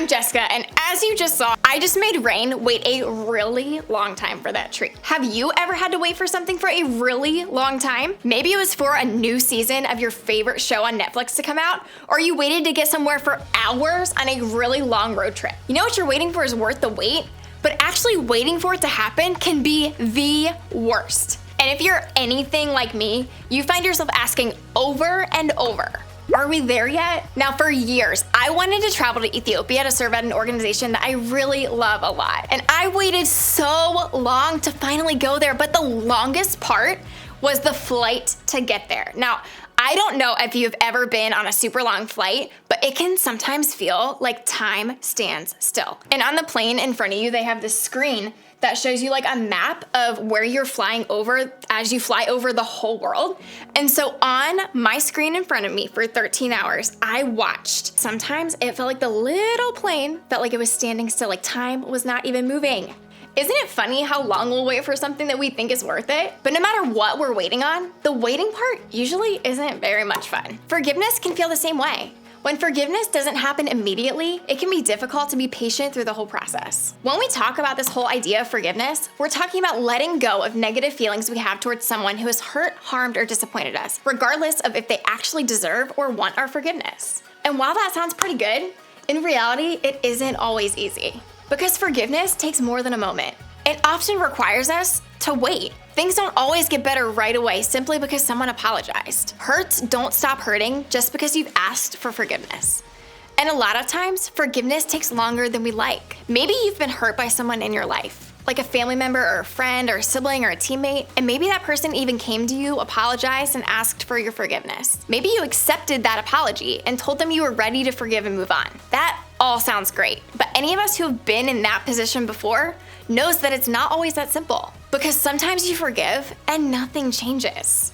I'm Jessica, and as you just saw, I just made Rain wait a really long time for that treat. Have you ever had to wait for something for a really long time? Maybe it was for a new season of your favorite show on Netflix to come out, or you waited to get somewhere for hours on a really long road trip. You know what you're waiting for is worth the wait, but actually waiting for it to happen can be the worst. And if you're anything like me, you find yourself asking over and over, are we there yet? Now, for years, I wanted to travel to Ethiopia to serve at an organization that I really love a lot. And I waited so long to finally go there, but the longest part was the flight to get there. Now, I don't know if you've ever been on a super long flight, but it can sometimes feel like time stands still. And on the plane in front of you, they have this screen that shows you like a map of where you're flying over as you fly over the whole world. And so on my screen in front of me for 13 hours, I watched. Sometimes it felt like the little plane felt like it was standing still, like time was not even moving. Isn't it funny how long we'll wait for something that we think is worth it? But no matter what we're waiting on, the waiting part usually isn't very much fun. Forgiveness can feel the same way. When forgiveness doesn't happen immediately, it can be difficult to be patient through the whole process. When we talk about this whole idea of forgiveness, we're talking about letting go of negative feelings we have towards someone who has hurt, harmed, or disappointed us, regardless of if they actually deserve or want our forgiveness. And while that sounds pretty good, in reality, it isn't always easy. Because forgiveness takes more than a moment. It often requires us to wait. Things don't always get better right away simply because someone apologized. Hurts don't stop hurting just because you've asked for forgiveness. And a lot of times, forgiveness takes longer than we like. Maybe you've been hurt by someone in your life, like a family member or a friend or a sibling or a teammate, and maybe that person even came to you, apologized, and asked for your forgiveness. Maybe you accepted that apology and told them you were ready to forgive and move on. That all sounds great, but any of us who have been in that position before knows that it's not always that simple. Because sometimes you forgive and nothing changes.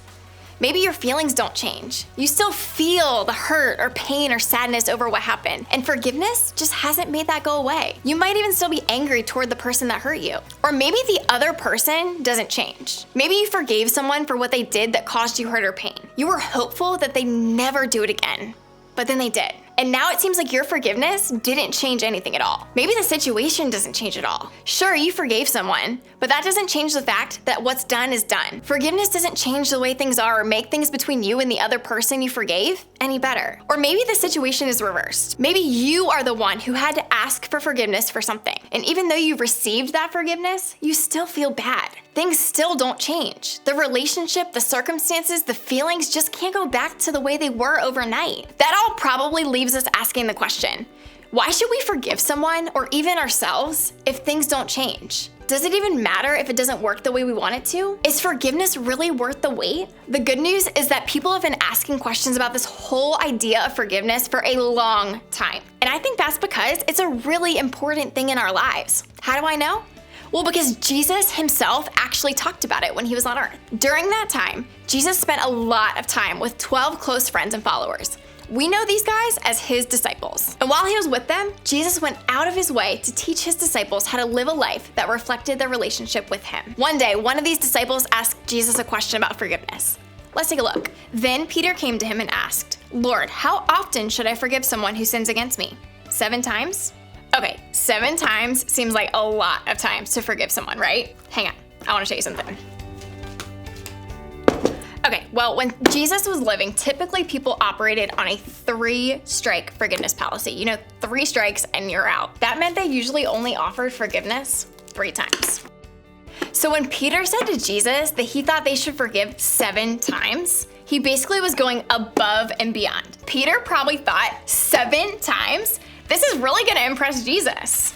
Maybe your feelings don't change. You still feel the hurt or pain or sadness over what happened, and forgiveness just hasn't made that go away. You might even still be angry toward the person that hurt you. Or maybe the other person doesn't change. Maybe you forgave someone for what they did that caused you hurt or pain. You were hopeful that they never do it again, but then they did. And now it seems like your forgiveness didn't change anything at all. Maybe the situation doesn't change at all. Sure, you forgave someone, but that doesn't change the fact that what's done is done. Forgiveness doesn't change the way things are or make things between you and the other person you forgave any better. Or maybe the situation is reversed. Maybe you are the one who had to ask for forgiveness for something. And even though you received that forgiveness, you still feel bad. Things still don't change. The relationship, the circumstances, the feelings just can't go back to the way they were overnight. That all probably leaves us asking the question, why should we forgive someone or even ourselves if things don't change? Does it even matter if it doesn't work the way we want it to? Is forgiveness really worth the wait? The good news is that people have been asking questions about this whole idea of forgiveness for a long time. And I think that's because it's a really important thing in our lives. How do I know? Well, because Jesus himself actually talked about it when he was on earth. During that time, Jesus spent a lot of time with 12 close friends and followers. We know these guys as his disciples. And while he was with them, Jesus went out of his way to teach his disciples how to live a life that reflected their relationship with him. One day, one of these disciples asked Jesus a question about forgiveness. Let's take a look. Then Peter came to him and asked, "Lord, how often should I forgive someone who sins against me? 7 times?" Okay, 7 times seems like a lot of times to forgive someone, right? Hang on, I wanna show you something. Okay, well, when Jesus was living, typically people operated on a 3-strike forgiveness policy. You know, 3 strikes and you're out. That meant they usually only offered forgiveness 3 times. So when Peter said to Jesus that he thought they should forgive 7 times, he basically was going above and beyond. Peter probably thought 7 times? This is really gonna impress Jesus.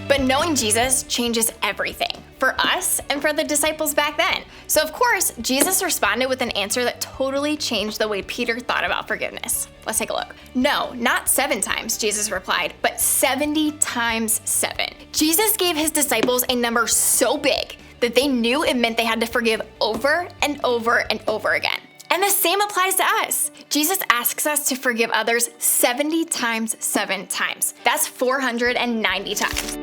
But knowing Jesus changes everything for us and for the disciples back then. So of course, Jesus responded with an answer that totally changed the way Peter thought about forgiveness. Let's take a look. No, not 7 times, Jesus replied, but 70 times 7. Jesus gave his disciples a number so big that they knew it meant they had to forgive over and over and over again. And the same applies to us. Jesus asks us to forgive others 70 times 7 times. That's 490 times.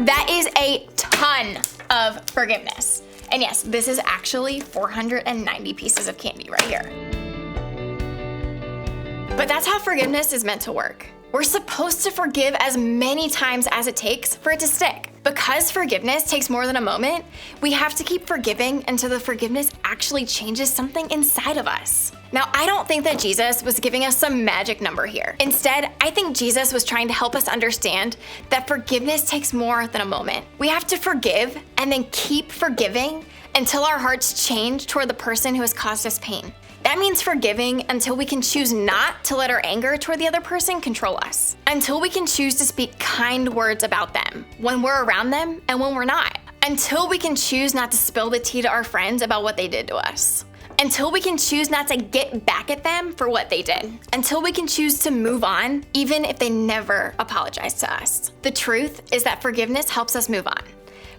That is a ton of forgiveness. And yes, this is actually 490 pieces of candy right here. But that's how forgiveness is meant to work. We're supposed to forgive as many times as it takes for it to stick. Because forgiveness takes more than a moment, we have to keep forgiving until the forgiveness actually changes something inside of us. Now, I don't think that Jesus was giving us some magic number here. Instead, I think Jesus was trying to help us understand that forgiveness takes more than a moment. We have to forgive and then keep forgiving until our hearts change toward the person who has caused us pain. That means forgiving until we can choose not to let our anger toward the other person control us. Until we can choose to speak kind words about them when we're around them and when we're not. Until we can choose not to spill the tea to our friends about what they did to us. Until we can choose not to get back at them for what they did. Until we can choose to move on, even if they never apologize to us. The truth is that forgiveness helps us move on.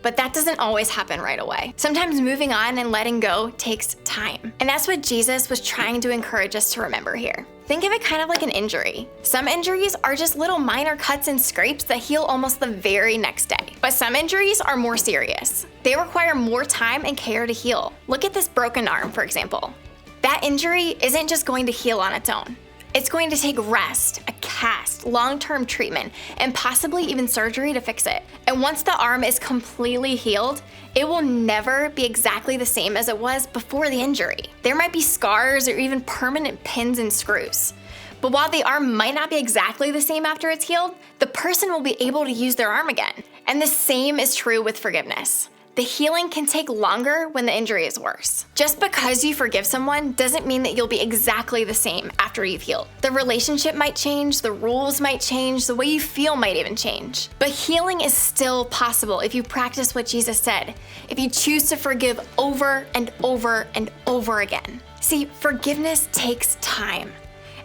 But that doesn't always happen right away. Sometimes moving on and letting go takes time. And that's what Jesus was trying to encourage us to remember here. Think of it kind of like an injury. Some injuries are just little minor cuts and scrapes that heal almost the very next day. But some injuries are more serious. They require more time and care to heal. Look at this broken arm, for example. That injury isn't just going to heal on its own. It's going to take rest, a cast, long-term treatment, and possibly even surgery to fix it. And once the arm is completely healed, it will never be exactly the same as it was before the injury. There might be scars or even permanent pins and screws. But while the arm might not be exactly the same after it's healed, the person will be able to use their arm again. And the same is true with forgiveness. The healing can take longer when the injury is worse. Just because you forgive someone doesn't mean that you'll be exactly the same after you've healed. The relationship might change, the rules might change, the way you feel might even change. But healing is still possible if you practice what Jesus said, if you choose to forgive over and over and over again. See, forgiveness takes time.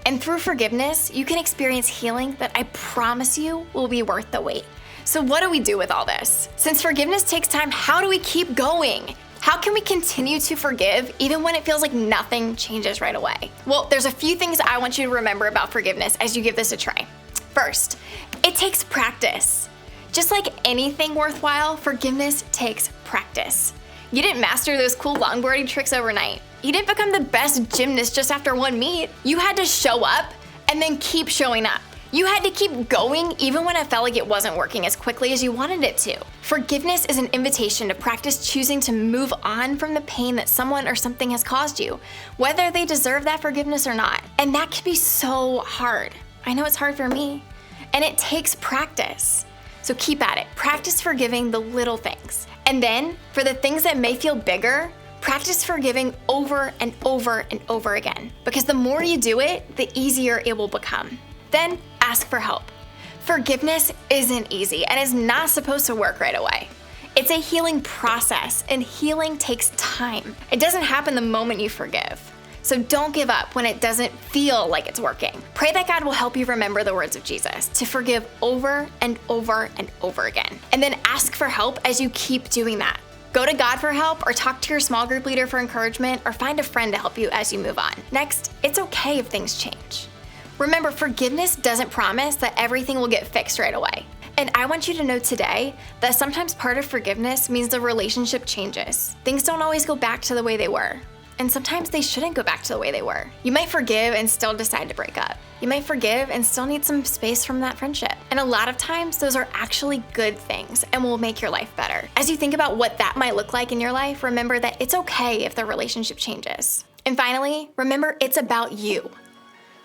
And through forgiveness, you can experience healing that I promise you will be worth the wait. So what do we do with all this? Since forgiveness takes time, how do we keep going? How can we continue to forgive even when it feels like nothing changes right away? Well, there's a few things I want you to remember about forgiveness as you give this a try. First, it takes practice. Just like anything worthwhile, forgiveness takes practice. You didn't master those cool longboarding tricks overnight. You didn't become the best gymnast just after one meet. You had to show up and then keep showing up. You had to keep going even when it felt like it wasn't working as quickly as you wanted it to. Forgiveness is an invitation to practice choosing to move on from the pain that someone or something has caused you, whether they deserve that forgiveness or not. And that can be so hard. I know it's hard for me. And it takes practice. So keep at it. Practice forgiving the little things. And then, for the things that may feel bigger, practice forgiving over and over and over again. Because the more you do it, the easier it will become. Then ask for help. Forgiveness isn't easy and is not supposed to work right away. It's a healing process, and healing takes time. It doesn't happen the moment you forgive. So don't give up when it doesn't feel like it's working. Pray that God will help you remember the words of Jesus, to forgive over and over and over again. And then ask for help as you keep doing that. Go to God for help, or talk to your small group leader for encouragement, or find a friend to help you as you move on. Next, it's okay if things change. Remember, forgiveness doesn't promise that everything will get fixed right away. And I want you to know today that sometimes part of forgiveness means the relationship changes. Things don't always go back to the way they were. And sometimes they shouldn't go back to the way they were. You might forgive and still decide to break up. You might forgive and still need some space from that friendship. And a lot of times, those are actually good things and will make your life better. As you think about what that might look like in your life, remember that it's okay if the relationship changes. And finally, remember it's about you.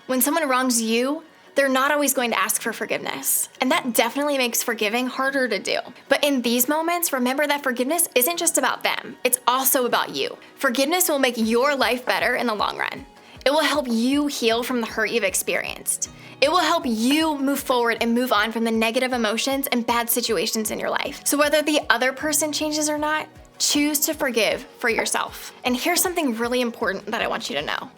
When someone wrongs you, they're not always going to ask for forgiveness. And that definitely makes forgiving harder to do. But in these moments, remember that forgiveness isn't just about them. It's also about you. Forgiveness will make your life better in the long run. It will help you heal from the hurt you've experienced. It will help you move forward and move on from the negative emotions and bad situations in your life. So whether the other person changes or not, choose to forgive for yourself. And here's something really important that I want you to know.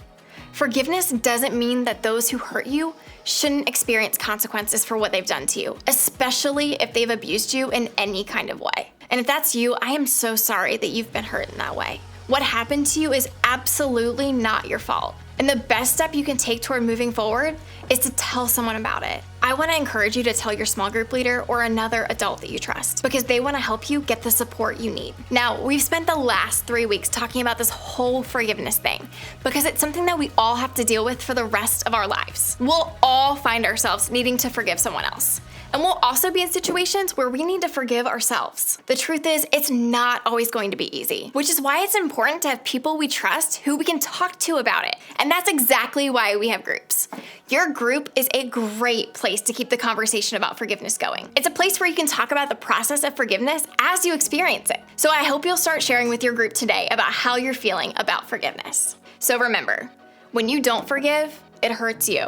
Forgiveness doesn't mean that those who hurt you shouldn't experience consequences for what they've done to you, especially if they've abused you in any kind of way. And if that's you, I am so sorry that you've been hurt in that way. What happened to you is absolutely not your fault. And the best step you can take toward moving forward is to tell someone about it. I want to encourage you to tell your small group leader or another adult that you trust because they want to help you get the support you need. Now, we've spent the last 3 weeks talking about this whole forgiveness thing because it's something that we all have to deal with for the rest of our lives. We'll all find ourselves needing to forgive someone else. And we'll also be in situations where we need to forgive ourselves. The truth is, it's not always going to be easy, which is why it's important to have people we trust who we can talk to about it. And that's exactly why we have groups. Your group is a great place to keep the conversation about forgiveness going. It's a place where you can talk about the process of forgiveness as you experience it. So I hope you'll start sharing with your group today about how you're feeling about forgiveness. So remember, when you don't forgive, it hurts you.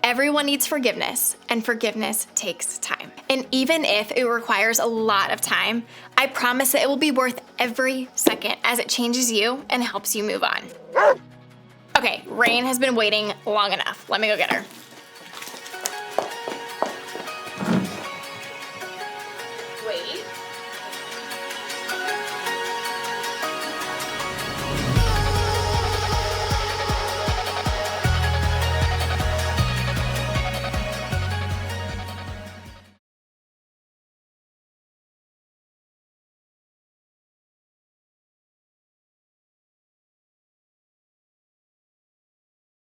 Everyone needs forgiveness, and forgiveness takes time. And even if it requires a lot of time, I promise that it will be worth every second as it changes you and helps you move on. Okay, Rain has been waiting long enough. Let me go get her. Wait.